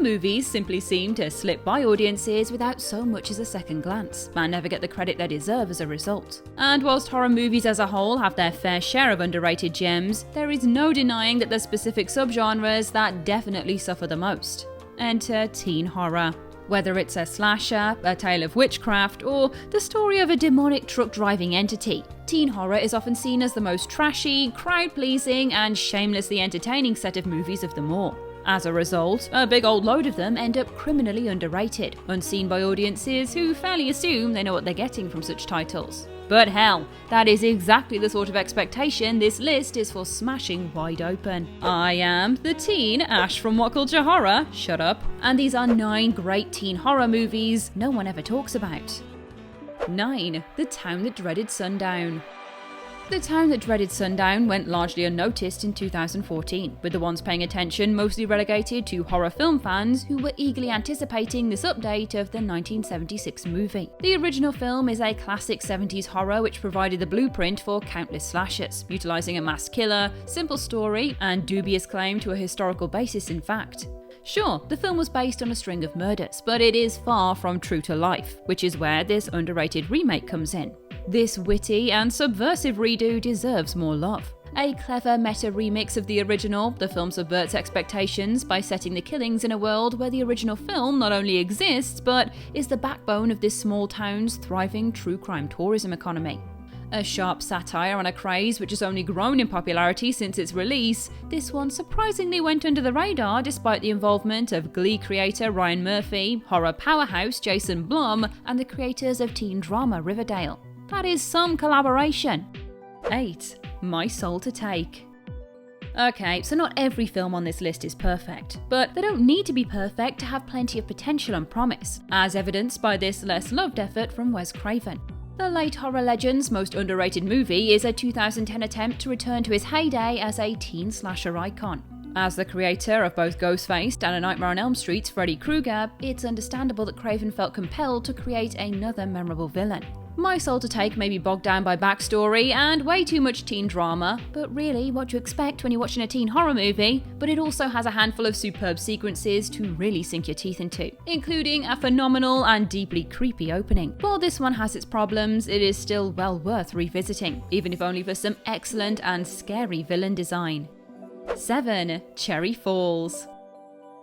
Some movies simply seem to slip by audiences without so much as a second glance, and never get the credit they deserve as a result. And whilst horror movies as a whole have their fair share of underrated gems, there is no denying that there's specific subgenres that definitely suffer the most. Enter teen horror. Whether it's a slasher, a tale of witchcraft, or the story of a demonic truck-driving entity, teen horror is often seen as the most trashy, crowd-pleasing, and shamelessly entertaining set of movies of them all. As a result, a big old load of them end up criminally underrated, unseen by audiences who fairly assume they know what they're getting from such titles. But hell, that is exactly the sort of expectation this list is for smashing wide open. I am the teen Ash from WhatCulture Horror, shut up, and these are 9 great teen horror movies no one ever talks about. 9. The Town That Dreaded Sundown. The Town That Dreaded Sundown went largely unnoticed in 2014, with the ones paying attention mostly relegated to horror film fans who were eagerly anticipating this update of the 1976 movie. The original film is a classic 70s horror which provided the blueprint for countless slashers, utilising a masked killer, simple story, and dubious claim to a historical basis in fact. Sure, the film was based on a string of murders, but it is far from true to life, which is where this underrated remake comes in. This witty and subversive redo deserves more love. A clever meta remix of the original, the film subverts expectations by setting the killings in a world where the original film not only exists, but is the backbone of this small town's thriving true crime tourism economy. A sharp satire on a craze which has only grown in popularity since its release, this one surprisingly went under the radar despite the involvement of Glee creator Ryan Murphy, horror powerhouse Jason Blum, and the creators of teen drama Riverdale. That is some collaboration. 8. My Soul to Take. Okay, so not every film on this list is perfect, but they don't need to be perfect to have plenty of potential and promise, as evidenced by this less loved effort from Wes Craven. The late horror legend's most underrated movie is a 2010 attempt to return to his heyday as a teen slasher icon. As the creator of both Ghostface and A Nightmare on Elm Street's Freddy Krueger, it's understandable that Craven felt compelled to create another memorable villain. My Soul to Take may be bogged down by backstory and way too much teen drama, but really what you expect when you're watching a teen horror movie, but it also has a handful of superb sequences to really sink your teeth into, including a phenomenal and deeply creepy opening. While this one has its problems, it is still well worth revisiting, even if only for some excellent and scary villain design. 7. Cherry Falls.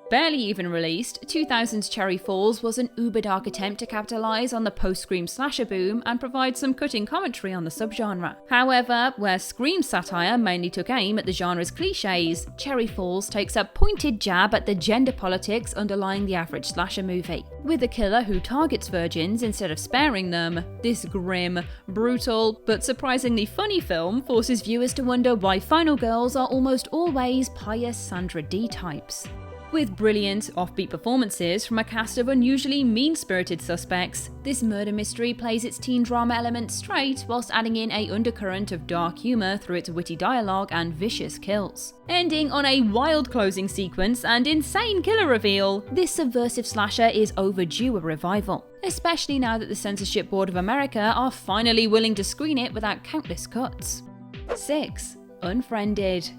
Barely even released, 2000's Cherry Falls was an uber-dark attempt to capitalise on the post-Scream slasher boom and provide some cutting commentary on the subgenre. However, where Scream satire mainly took aim at the genre's cliches, Cherry Falls takes a pointed jab at the gender politics underlying the average slasher movie. With a killer who targets virgins instead of sparing them, this grim, brutal, but surprisingly funny film forces viewers to wonder why final girls are almost always pious Sandra Dee types. With brilliant, offbeat performances from a cast of unusually mean-spirited suspects, this murder mystery plays its teen drama element straight whilst adding in an undercurrent of dark humour through its witty dialogue and vicious kills. Ending on a wild closing sequence and insane killer reveal, this subversive slasher is overdue a revival, especially now that the Censorship Board of America are finally willing to screen it without countless cuts. 6. Unfriended.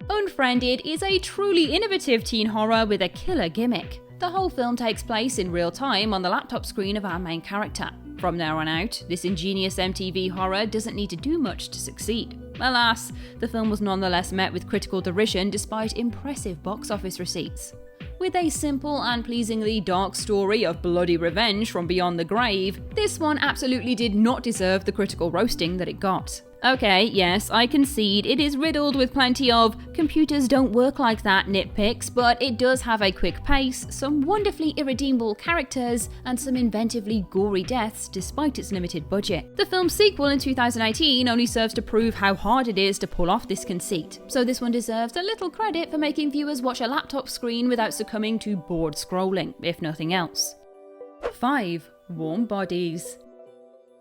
Unfriended is a truly innovative teen horror with a killer gimmick. The whole film takes place in real time on the laptop screen of our main character. From there on out, this ingenious MTV horror doesn't need to do much to succeed. Alas, the film was nonetheless met with critical derision despite impressive box office receipts. With a simple and pleasingly dark story of bloody revenge from beyond the grave, this one absolutely did not deserve the critical roasting that it got. Okay, yes, I concede it is riddled with plenty of computers don't work like that nitpicks, but it does have a quick pace, some wonderfully irredeemable characters, and some inventively gory deaths despite its limited budget. The film's sequel in 2018 only serves to prove how hard it is to pull off this conceit, so this one deserves a little credit for making viewers watch a laptop screen without succumbing to bored scrolling, if nothing else. 5. Warm Bodies.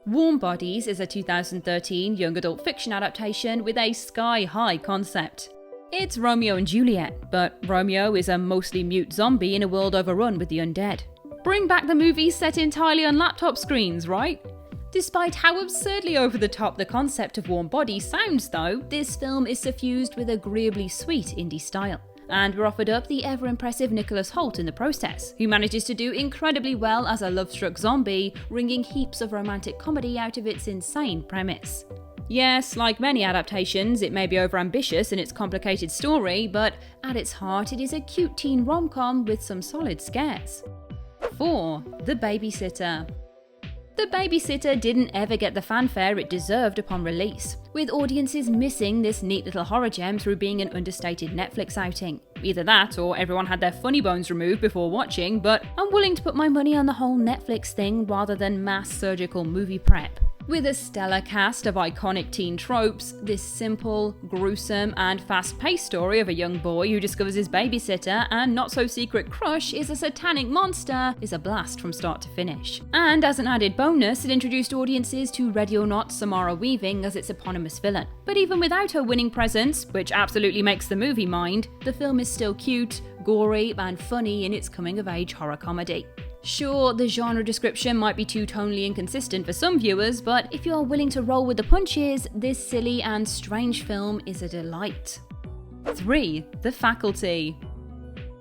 Warm Bodies is a 2013 young adult fiction adaptation with a sky-high concept. It's Romeo and Juliet, but Romeo is a mostly mute zombie in a world overrun with the undead. Bring back the movies set entirely on laptop screens, right? Despite how absurdly over the top the concept of Warm Bodies sounds though, this film is suffused with agreeably sweet indie style. and we're offered up the ever-impressive Nicholas Hoult in the process, who manages to do incredibly well as a love-struck zombie, wringing heaps of romantic comedy out of its insane premise. Yes, like many adaptations, it may be overambitious in its complicated story, but at its heart it is a cute teen rom-com with some solid scares. 4. The Babysitter. The Babysitter didn't ever get the fanfare it deserved upon release, with audiences missing this neat little horror gem through being an understated Netflix outing. Either that, or everyone had their funny bones removed before watching, but I'm willing to put my money on the whole Netflix thing rather than mass surgical movie prep. With a stellar cast of iconic teen tropes, this simple, gruesome, and fast-paced story of a young boy who discovers his babysitter and not-so-secret crush is a satanic monster is a blast from start to finish. And as an added bonus, it introduced audiences to Ready or Not Samara Weaving as its eponymous villain. But even without her winning presence, which absolutely makes the movie mind, the film is still cute, gory, and funny in its coming-of-age horror comedy. Sure, the genre description might be too tonally inconsistent for some viewers, but if you are willing to roll with the punches, this silly and strange film is a delight. 3. The Faculty.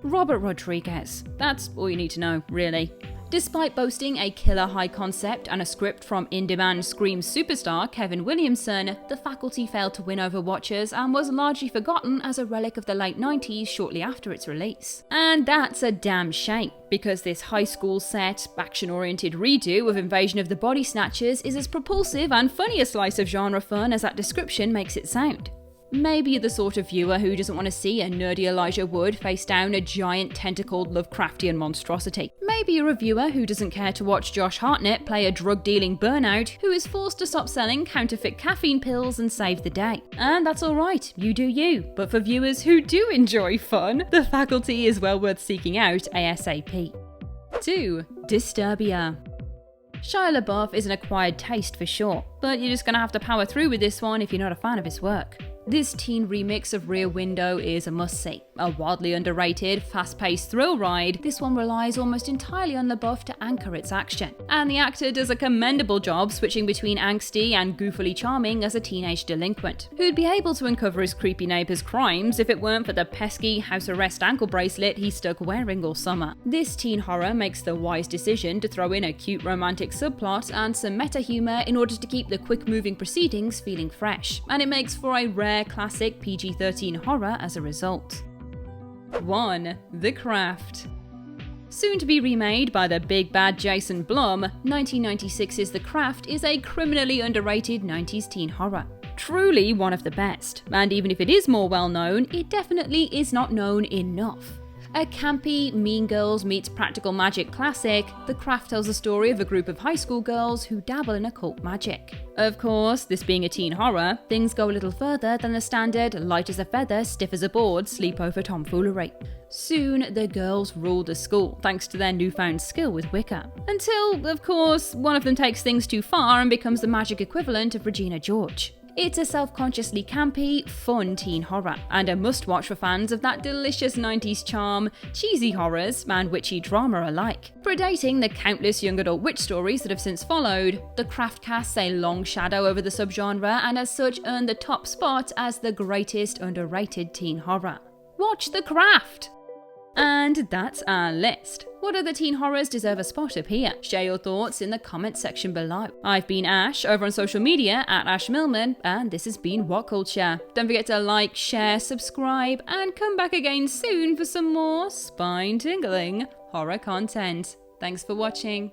Robert Rodriguez. That's all you need to know, really. Despite boasting a killer high concept and a script from in-demand Scream superstar Kevin Williamson, The Faculty failed to win over watchers and was largely forgotten as a relic of the late 90s shortly after its release. And that's a damn shame, because this high school set, action-oriented redo of Invasion of the Body Snatchers is as propulsive and funny a slice of genre fun as that description makes it sound. Maybe you're the sort of viewer who doesn't want to see a nerdy Elijah Wood face down a giant tentacled Lovecraftian monstrosity. Maybe you're a viewer who doesn't care to watch Josh Hartnett play a drug-dealing burnout who is forced to stop selling counterfeit caffeine pills and save the day. And that's alright, you do you. But for viewers who do enjoy fun, The Faculty is well worth seeking out ASAP. 2. Disturbia. Shia LaBeouf is an acquired taste for sure, but you're just gonna have to power through with this one if you're not a fan of his work. This teen remix of Rear Window is a must-see. A wildly underrated, fast-paced thrill ride, this one relies almost entirely on LaBeouf to anchor its action. And the actor does a commendable job switching between angsty and goofily charming as a teenage delinquent, who'd be able to uncover his creepy neighbour's crimes if it weren't for the pesky house arrest ankle bracelet he's stuck wearing all summer. This teen horror makes the wise decision to throw in a cute romantic subplot and some meta-humour in order to keep the quick-moving proceedings feeling fresh, and it makes for a rare classic PG-13 horror as a result. 1. The Craft. Soon to be remade by the big bad Jason Blum, 1996's The Craft is a criminally underrated 90s teen horror. Truly one of the best, and even if it is more well known, it definitely is not known enough. A campy, Mean Girls meets practical magic classic, The Craft tells the story of a group of high school girls who dabble in occult magic. Of course, this being a teen horror, things go a little further than the standard light as a feather, stiff as a board sleepover tomfoolery. Soon, the girls rule the school, thanks to their newfound skill with Wicca. Until, of course, one of them takes things too far and becomes the magic equivalent of Regina George. It's a self-consciously campy, fun teen horror, and a must-watch for fans of that delicious 90s charm, cheesy horrors, and witchy drama alike. Predating the countless young adult witch stories that have since followed, The Craft casts a long shadow over the subgenre and as such earned the top spot as the greatest underrated teen horror. Watch The Craft! And that's our list. What other teen horrors deserve a spot up here? Share your thoughts in the comments section below. I've been Ash, over on social media at Ash Millman, and this has been WhatCulture. Don't forget to like, share, subscribe, and come back again soon for some more spine-tingling horror content. Thanks for watching.